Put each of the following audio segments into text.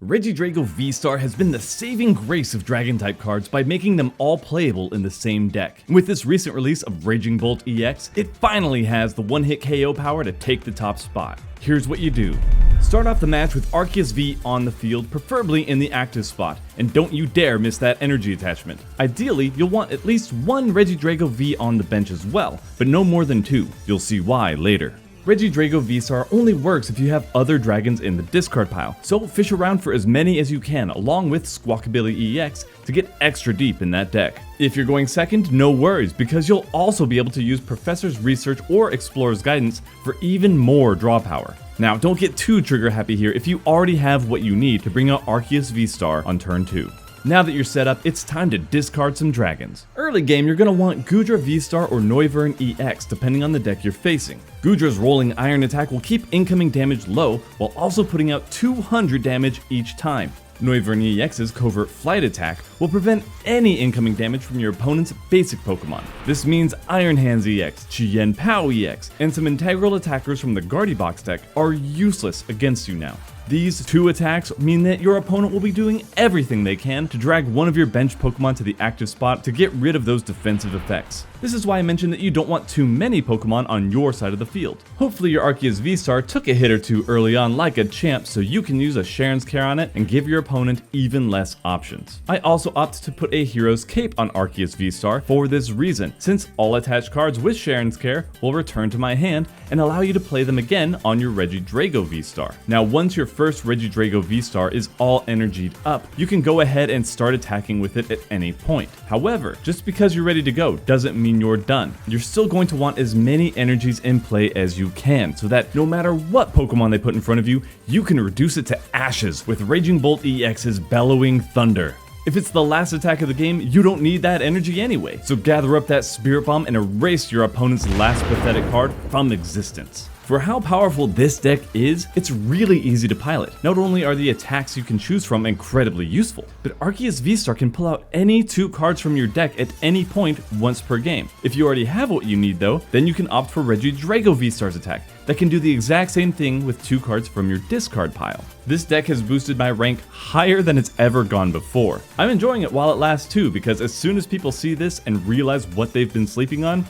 Regidrago VSTAR has been the saving grace of Dragon-type cards by making them all playable in the same deck. And with this recent release of Raging Bolt EX, it finally has the one-hit KO power to take the top spot. Here's what you do. Start off the match with Arceus V on the field, preferably in the active spot, and don't you dare miss that energy attachment. Ideally, you'll want at least one Regidrago V on the bench as well, but no more than two. You'll see why later. Regidrago VSTAR only works if you have other dragons in the discard pile, so fish around for as many as you can along with Squawkabilly EX to get extra deep in that deck. If you're going second, no worries, because you'll also be able to use Professor's Research or Explorer's Guidance for even more draw power. Now, don't get too trigger happy here if you already have what you need to bring out Arceus VSTAR on turn 2. Now that you're set up, it's time to discard some dragons. Early game, you're going to want Gudra VSTAR or Noivern EX depending on the deck you're facing. Gudra's rolling iron attack will keep incoming damage low while also putting out 200 damage each time. Noivern EX's covert flight attack will prevent any incoming damage from your opponent's basic Pokemon. This means Iron Hands EX, Chien Pao EX, and some integral attackers from the Gardybox deck are useless against you now. These two attacks mean that your opponent will be doing everything they can to drag one of your bench Pokemon to the active spot to get rid of those defensive effects. This is why I mentioned that you don't want too many Pokemon on your side of the field. Hopefully your Arceus VSTAR took a hit or two early on like a champ so you can use a Sharon's Care on it and give your opponent even less options. I also opt to put a Hero's Cape on Arceus VSTAR for this reason, since all attached cards with Sharon's Care will return to my hand and allow you to play them again on your Regidrago VSTAR. Now once your first Regidrago VSTAR is all energied up, you can go ahead and start attacking with it at any point. However, just because you're ready to go doesn't mean you're done. You're still going to want as many energies in play as you can, so that no matter what Pokemon they put in front of you, you can reduce it to ashes with Raging Bolt EX's Bellowing Thunder. If it's the last attack of the game, you don't need that energy anyway, so gather up that Spirit Bomb and erase your opponent's last pathetic card from existence. For how powerful this deck is, it's really easy to pilot. Not only are the attacks you can choose from incredibly useful, but Arceus VSTAR can pull out any two cards from your deck at any point once per game. If you already have what you need though, then you can opt for Regidrago VSTAR's attack that can do the exact same thing with two cards from your discard pile. This deck has boosted my rank higher than it's ever gone before. I'm enjoying it while it lasts too, because as soon as people see this and realize what they've been sleeping on,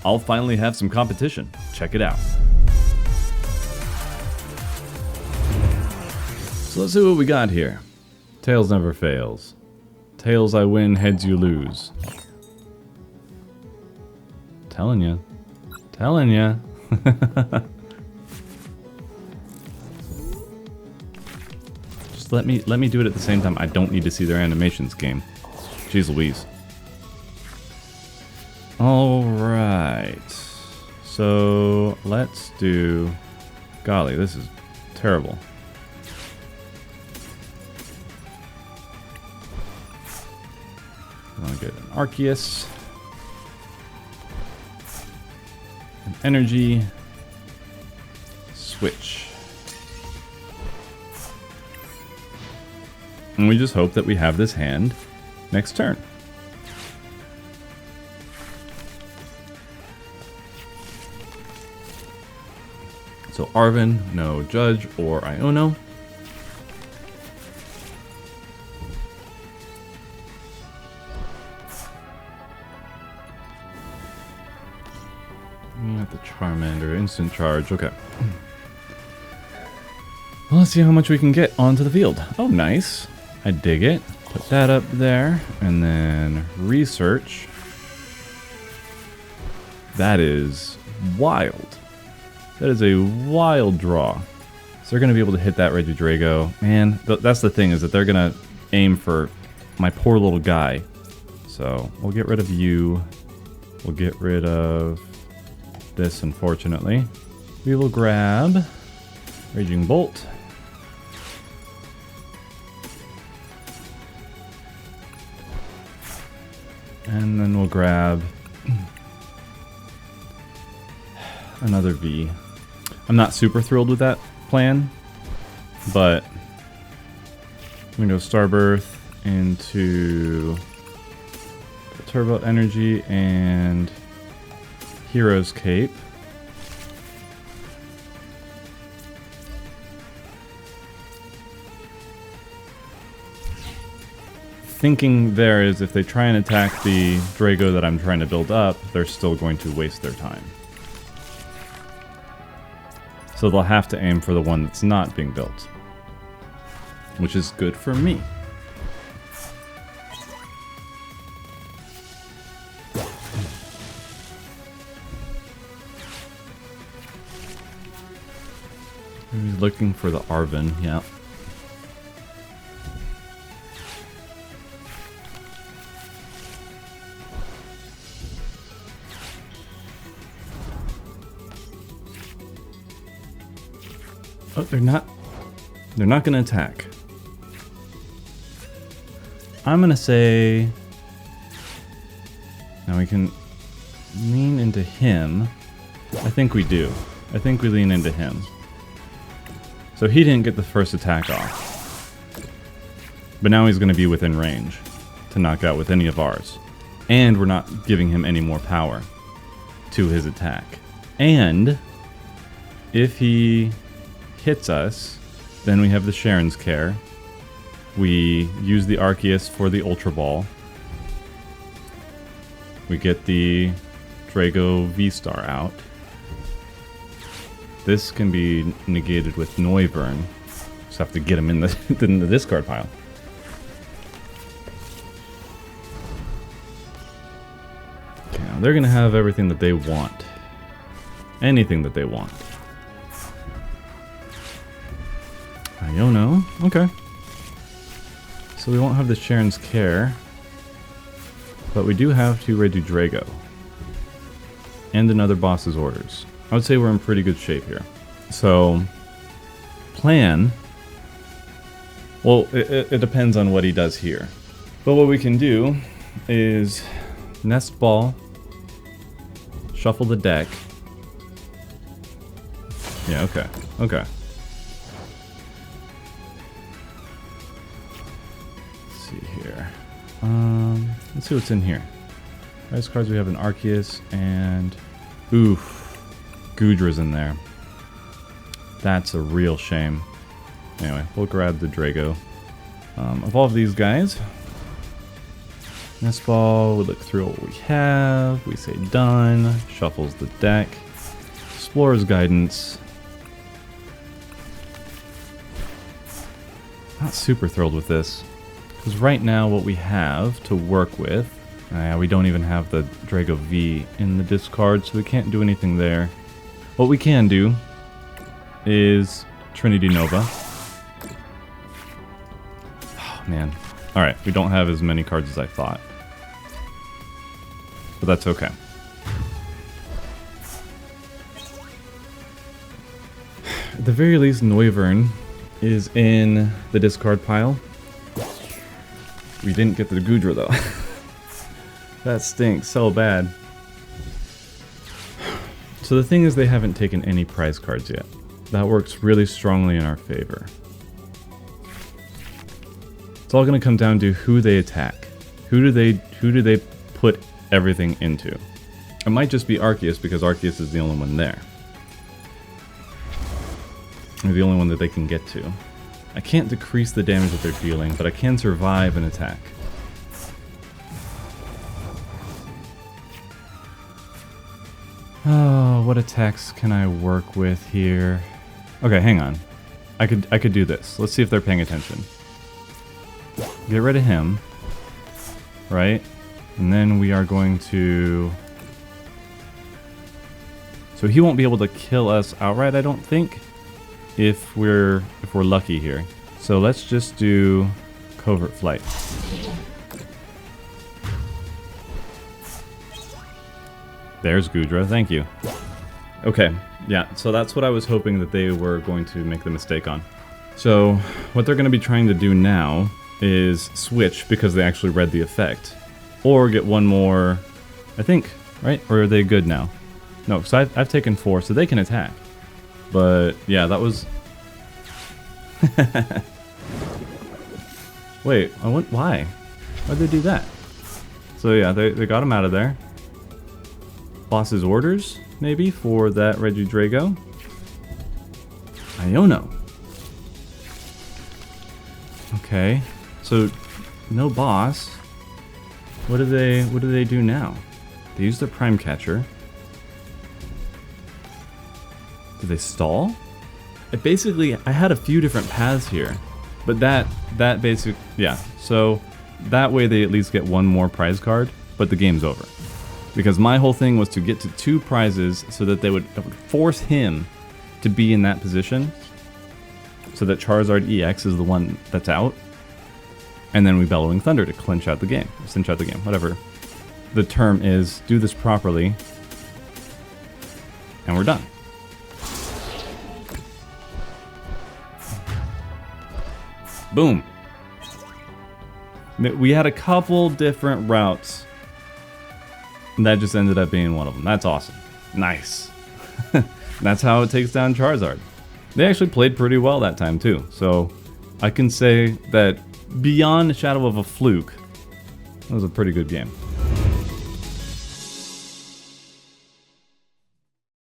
I'll finally have some competition. Check it out. So let's see what we got here. Tails never fails. Tails I win, heads you lose. Telling ya. Telling ya. Just let me do it at the same time. I don't need to see their animations, game. Jeez Louise. Alright. So let's do... Golly, this is terrible. I want to get an Arceus, an energy, switch. And we just hope that we have this hand next turn. So Arven, no Judge or Iono. At the Charmander, instant charge, okay. Well, let's see how much we can get onto the field. Oh, nice. I dig it. Put that up there, and then research. That is wild. That is a wild draw. So they're going to be able to hit that Regidrago. Man, that's the thing, is that they're going to aim for my poor little guy. So we'll get rid of you. We'll get rid of this, unfortunately. We will grab Raging Bolt. And then we'll grab another V. I'm not super thrilled with that plan, but I'm gonna go Starbirth into Turbo Energy and Hero's Cape. thinking there is if they try and attack the Drago that I'm trying to build up, they're still going to waste their time. So they'll have to aim for the one that's not being built, which is good for me. He's looking for the Arvin, yeah. Oh, they're not going to attack. I'm going to say... Now we can lean into him. I think we do. I think we lean into him. So he didn't get the first attack off. But now he's going to be within range to knock out with any of ours. And we're not giving him any more power to his attack. And if he hits us, then we have the Sharon's Care. We use the Arceus for the Ultra Ball. We get the Drago VSTAR out. This can be negated with Noivern. Just have to get him in the, in the discard pile. Okay, now they're going to have everything that they want. Anything that they want. Iono, okay. So we won't have the Sharon's Care. But we do have 2 Regidrago. And another boss's orders. I would say we're in pretty good shape here. So, plan. Well, it depends on what he does here. But what we can do is Nest Ball, shuffle the deck. Yeah, okay, okay. Let's see here. Let's see what's in here. Ice cards, we have an Arceus and... Oof. Gudra's in there. That's a real shame. Anyway, we'll grab the Drago. Evolve these guys. Nest Ball, we look through what we have. We say done. Shuffles the deck. Explorer's Guidance. Not super thrilled with this. Because right now what we have to work with... we don't even have the Drago V in the discard, so we can't do anything there. What we can do is Trinity Nova. Oh, man. Alright, we don't have as many cards as I thought. But that's okay. At the very least, Noivern is in the discard pile. We didn't get the Gudra, though. That stinks so bad. So the thing is, they haven't taken any prize cards yet. That works really strongly in our favor. It's all going to come down to who they attack. Who do they put everything into? It might just be Arceus, because Arceus is the only one there. Or the only one that they can get to. I can't decrease the damage that they're dealing, but I can survive an attack. Oh, what attacks can I work with here? Okay, hang on. I could do this. Let's see if they're paying attention. Get rid of him. Right? And then we are going to... So he won't be able to kill us outright, I don't think. If we're lucky here. So let's just do Covert Flight. There's Gudra, thank you. Okay, yeah, so that's what I was hoping that they were going to make the mistake on. So, what they're going to be trying to do now is switch because they actually read the effect. Or get one more, I think, right? Or are they good now? No, so I've taken 4, so they can attack. But, yeah, that was... Wait, why? Why'd they do that? So yeah, they got him out of there. Boss's orders, maybe, for that Regidrago. Iono. Okay, so no boss. What do they do now? They use their prime catcher. Do they stall? I had a few different paths here, but that basic, yeah. So that way they at least get one more prize card, but the game's over. Because my whole thing was to get to 2 prizes so that that would force him to be in that position, so that Charizard EX is the one that's out, and then we Bellowing Thunder to cinch out the game, whatever the term is. Do this properly, and we're done. Boom. We had a couple different routes, and that just ended up being one of them. That's awesome. Nice. That's how it takes down Charizard. They actually played pretty well that time too, so I can say that beyond a shadow of a fluke, that was a pretty good game.